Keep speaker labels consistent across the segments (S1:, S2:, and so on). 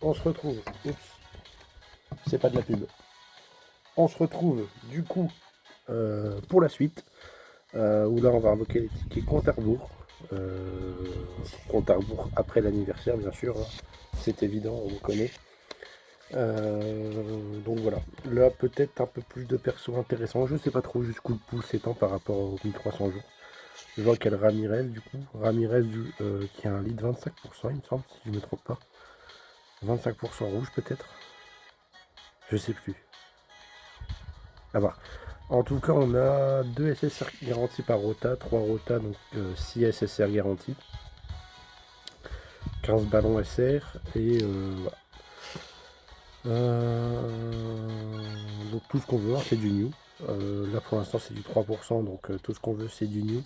S1: on se retrouve. Oups, c'est pas de la pub. On se retrouve du coup pour la suite. Où là on va invoquer les tickets compte à rebours. Compte à rebours après l'anniversaire, bien sûr. Hein. C'est évident, on le connaît. Donc voilà. Là, peut-être un peu plus de persos intéressants. Je sais pas trop jusqu'où le pouls s'étend par rapport aux 1300 jours. Je vois qu'il y a le Ramirez, du coup. Ramirez qui a un lead 25%, il me semble, si je ne me trompe pas. 25% rouge, peut-être. Je sais plus. À voir. En tout cas, on a 2 SSR garantis par rota, 3 rota, donc 6 SSR garantis. 15 ballons SR et voilà. Donc tout ce qu'on veut, c'est du new. Là pour l'instant c'est du 3%, donc tout ce qu'on veut c'est du new.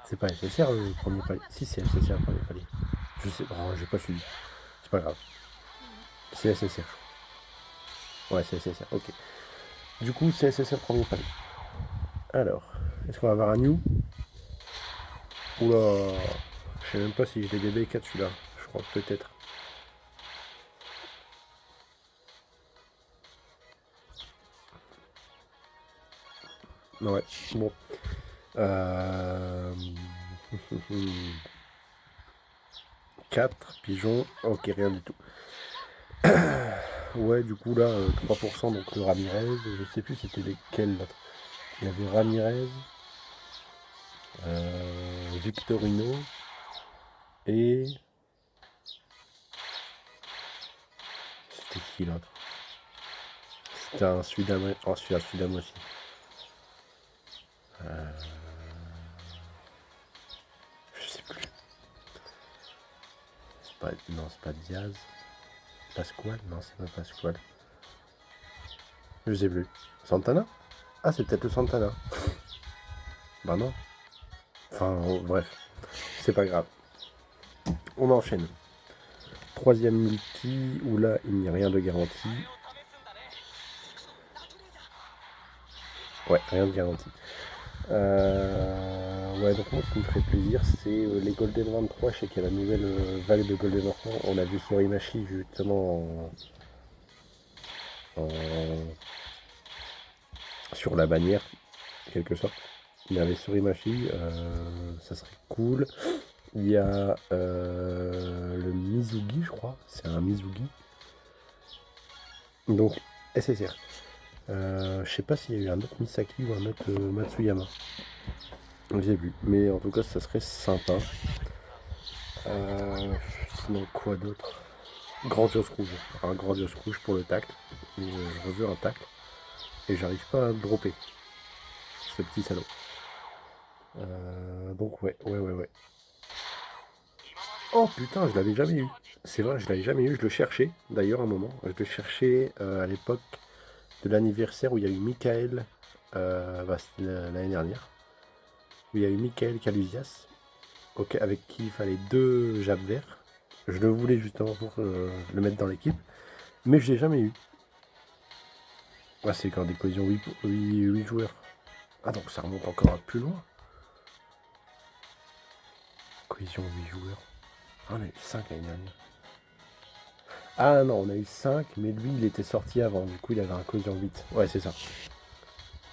S1: C'est pas SSR le premier palier. Si c'est SSR le premier palier. Je sais pas, j'ai pas suivi. C'est pas grave. C'est SSR. Ouais, c'est SSR, ok. Du coup c'est SSR premier palier. Alors, est-ce qu'on va avoir un new? Oula, je sais même pas si je l'ai DB4 celui-là. Je crois peut-être. Ouais, bon. 4 pigeons. Ok, rien du tout. Ouais, du coup, là, 3%, donc le Ramirez. Je sais plus c'était lesquels là. Il y avait Ramirez, Victorino et. C'était qui l'autre? C'était un Sudam. Oh, celui-là, Sudam aussi. Je sais plus. C'est pas... Non, c'est pas Diaz. Pasquale? Non, c'est pas Pasquale. Je sais plus. Santana? Ah, c'est peut-être le Santana. Bah non. Enfin, bref. C'est pas grave. On enchaîne. Troisième multi, où là, il n'y a rien de garanti. Ouais, rien de garanti. Ouais, donc moi, ce qui me ferait plaisir, c'est les Golden 23. Je sais qu'il y a la nouvelle vague de Golden 23. On l'a vu sur Imachi, justement, sur la bannière, en quelque sorte. Il y avait sur Imachi, ça serait cool. Il y a le Mizugi, je crois. C'est un Mizugi. Donc, SSR. Je sais pas s'il y a eu un autre Misaki ou un autre Matsuyama. Je sais plus. Mais en tout cas, ça serait sympa. Sinon, quoi d'autre? Grandiose rouge. Un grandiose rouge pour le tacle. Et, je veux un tacle. Et j'arrive pas à le dropper. Ce petit salaud. Donc, ouais. Oh putain, je l'avais jamais eu. C'est vrai, je l'avais jamais eu. Je le cherchais, d'ailleurs, un moment. Je le cherchais à l'époque de l'anniversaire où il y a eu Michael. C'était l'année dernière. Où il y a eu Michael Calusias. Avec qui il fallait 2 jabs verts. Je le voulais justement pour le mettre dans l'équipe. Mais je l'ai jamais eu. Ah, c'est quand des cohésions 8 joueurs. Ah, donc ça remonte encore à plus loin. Cohésion 8 joueurs. Ah, on a eu 5 l'année dernière. Ah non, on a eu 5, mais lui, il était sorti avant. Du coup, il avait un cohésion 8. Ouais, c'est ça.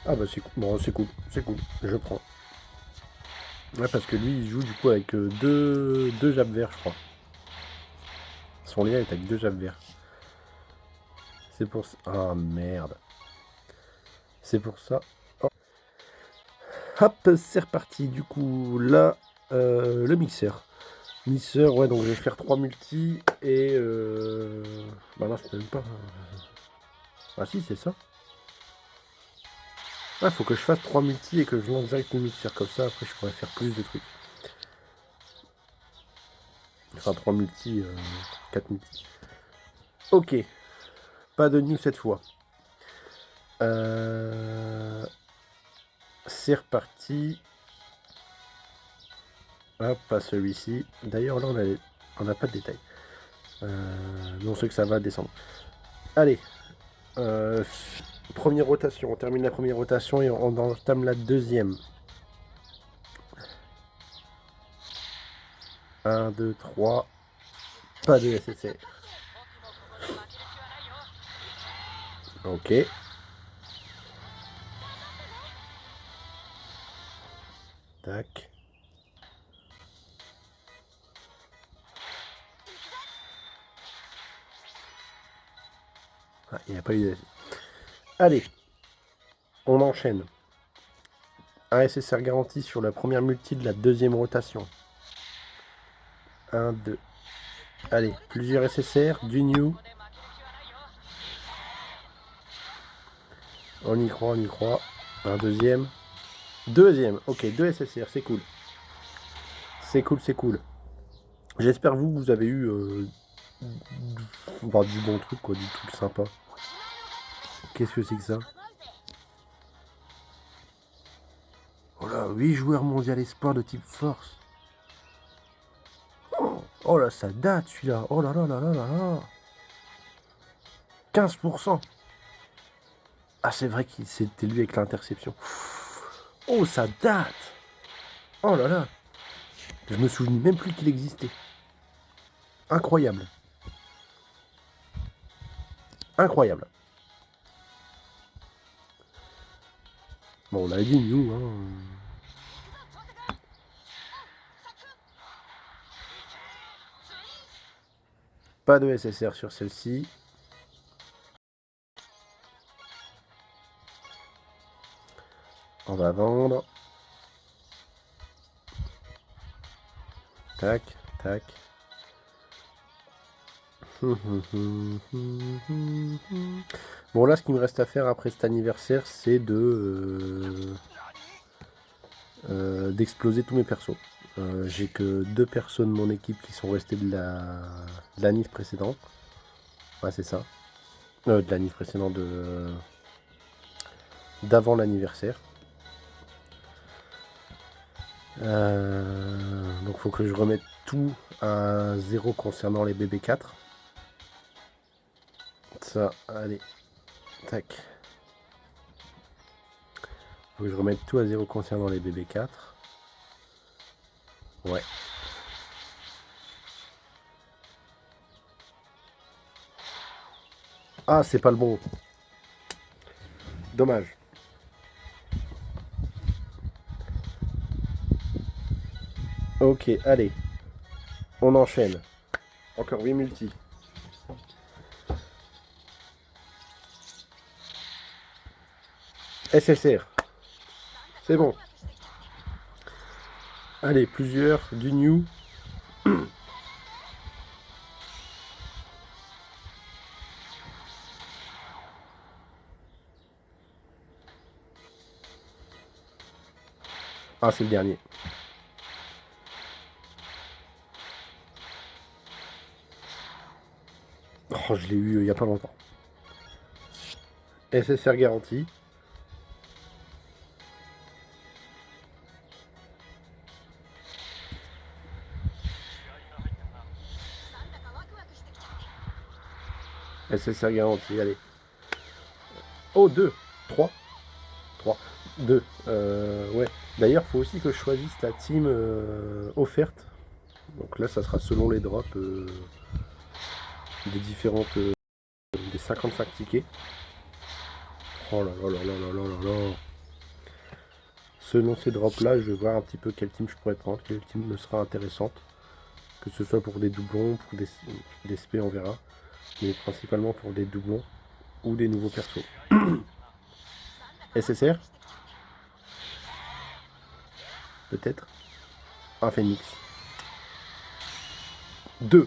S1: Ah bah c'est cool. Bon, c'est cool. Je prends. Ouais, parce que lui, il joue du coup avec deux jabs verts, je crois. Son lien est avec 2 jabs verts. C'est pour ça. Ah merde. C'est pour ça. Oh. Hop, c'est reparti. Du coup, là, le mixeur. Mixeur, ouais, donc je vais faire 3 multis et. Bah non, je peux même pas. Ah si, c'est ça. Ouais, faut que je fasse 3 multis et que je lance direct le mixeur. Comme ça, après, je pourrais faire plus de trucs. Enfin, 3 multis, 4 multis. Ok, pas de news cette fois. C'est reparti. Hop, pas celui-ci. D'ailleurs, là, on n'a pas de détails. Mais on sait que ça va descendre. Allez. Première rotation. On termine la première rotation et on entame la deuxième. 1, 2, 3. Pas de SSR. Ok. Tac. Ah, il n'y a pas eu de... Allez, on enchaîne. Un SSR garanti sur la première multi de la deuxième rotation. 1, 2. Allez, plusieurs SSR, du new. On y croit, on y croit. Un deuxième. Deuxième, ok, 2 SSR, c'est cool. C'est cool, c'est cool. J'espère vous avez eu du bon truc, quoi, du truc sympa. Qu'est-ce que c'est que ça? Oh là, 8 joueurs mondial espoir de type force. Oh là, ça date celui-là. Oh là là là là là là. 15%. Ah, c'est vrai que c'était lui avec l'interception. Oh, ça date. Oh là là. Je me souvenais même plus qu'il existait. Incroyable. Incroyable. Bon, on a dit nous, hein. Pas de SSR sur celle-ci. On va vendre. Tac, tac. Bon, là, ce qu'il me reste à faire après cet anniversaire, c'est d'exploser tous mes persos. J'ai que 2 personnes de mon équipe qui sont restées de la NIF précédente. Ouais, c'est ça. De la NIF précédente d'avant l'anniversaire. Donc faut que je remette tout à 0 concernant les BB4. Ça, allez, tac. Faut que je remette tout à 0 concernant les BB4. Ouais. Ah, c'est pas le bon. Dommage. Ok, allez. On enchaîne. Encore 8 multi. SSR. C'est bon. Allez, plusieurs. Du new. Ah, c'est le dernier. Oh, je l'ai eu il y a pas longtemps. SSR garantie. SSR garantie, allez. Oh, 2. 3. 3. 2. Ouais. D'ailleurs, faut aussi que je choisisse la team offerte. Donc là, ça sera selon les drops des différentes... des 55 tickets. Oh là là là là là là là là. Selon ces drops-là, je vais voir un petit peu quelle team je pourrais prendre, quelle team me sera intéressante. Que ce soit pour des doublons, pour des SP, on verra. Mais principalement pour des doublons ou des nouveaux persos. SSR peut-être. Un Phoenix. 2.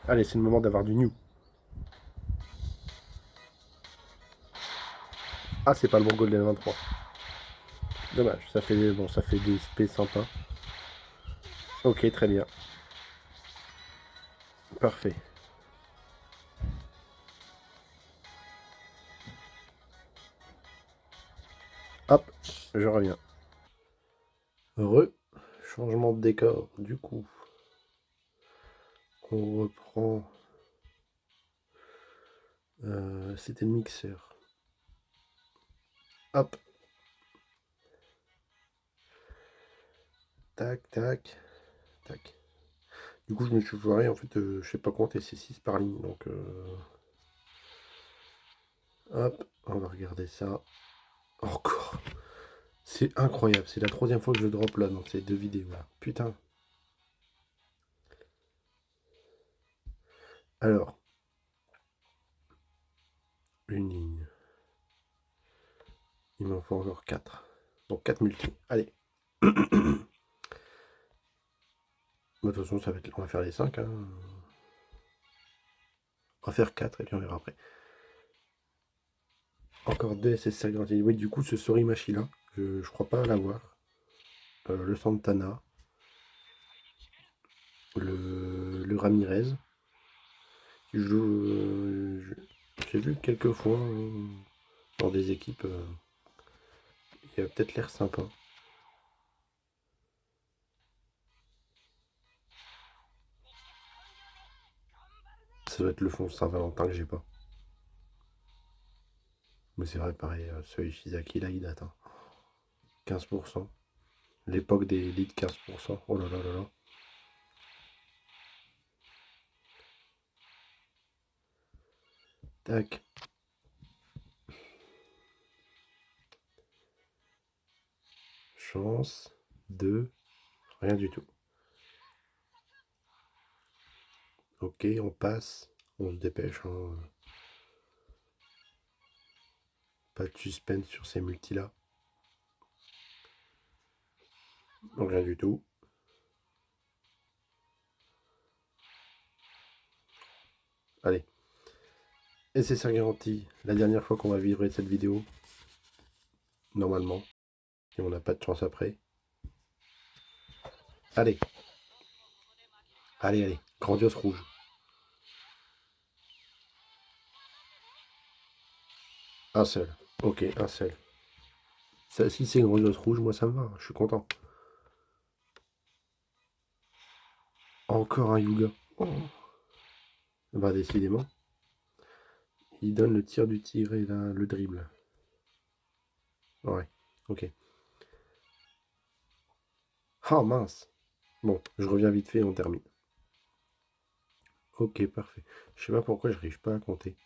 S1: Allez, c'est le moment d'avoir du new. Ah, c'est pas le bon Golden 23. Dommage, ça fait des SP sympas. Ok, très bien. Parfait. Hop, je reviens. Changement de décor. Du coup, on reprend. C'était le mixeur. Hop. Tac, tac, tac. Du coup, je me suis foiré, en fait, je sais pas compter, c'est 6 par ligne, donc... Hop, on va regarder ça. Encore. C'est incroyable, c'est la 3e fois que je drop là dans ces 2 vidéos là. Putain. Alors, une ligne. Il m'en faut encore 4. Donc 4 multi. Allez. De toute façon, ça va être... on va faire les 5. Hein. On va faire 4 et puis on verra après. Encore 2 SSR garantis. Oui, du coup, ce Sorimachi là, je crois pas l'avoir. Le Santana. Le Ramirez. J'ai vu quelques fois dans des équipes. Il a peut-être l'air sympa. Ça doit être le fond Saint-Valentin que j'ai pas. Mais c'est vrai, pareil, ce Ishizaki là, il date. Hein. 15%. L'époque des leads 15%. Oh là là là là. Tac. Chance. 2. Rien du tout. Ok, on passe. On se dépêche. Hein. Pas de suspense sur ces multis là. Rien du tout. Allez. Et c'est ça garanti. La dernière fois qu'on va vivre cette vidéo. Normalement. Et on n'a pas de chance après. Allez. Allez, allez. Grandiose rouge. Un seul. Ok, un seul. Ça, si c'est grandiose rouge, moi ça me va. Je suis content. Encore un Yuga. Oh. Bah décidément. Il donne le tir du tigre et là, le dribble. Ouais, ok. Ah mince. Bon, je reviens vite fait et on termine. Ok, parfait. Je sais pas pourquoi je n'arrive pas à compter.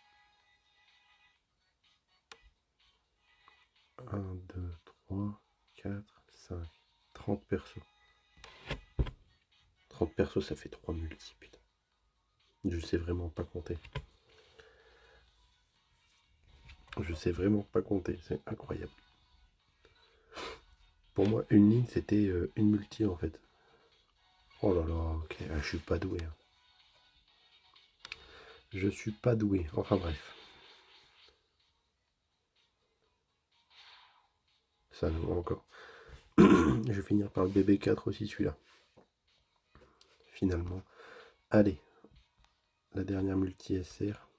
S1: 1, 2, 3, 4, 5. 30 persos. 30 persos, ça fait 3 multi, putain. Je sais vraiment pas compter. Je sais vraiment pas compter, c'est incroyable. Pour moi, une ligne, c'était une multi en fait. Oh là là, ok, je suis pas doué. Hein. Je suis pas doué, enfin bref. Ça nous va encore. Je vais finir par le BB4 aussi celui-là. Finalement. Allez, la dernière multi SR.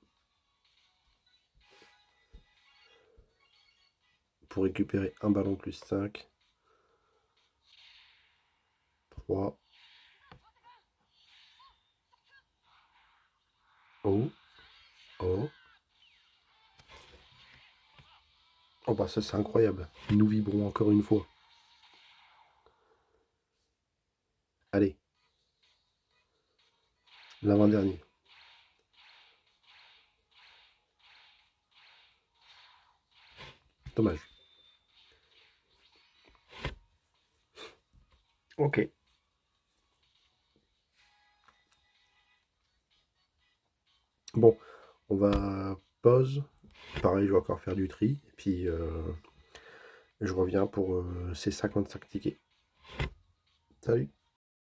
S1: Pour récupérer un ballon plus 5. 3. Oh. Oh. Oh bah ça c'est incroyable. Nous vibrons encore une fois. Allez. L'avant-dernier. Dommage. Ok. Bon, on va pause. Pareil, je vais encore faire du tri. Et puis, je reviens pour ces 55 tickets. Salut.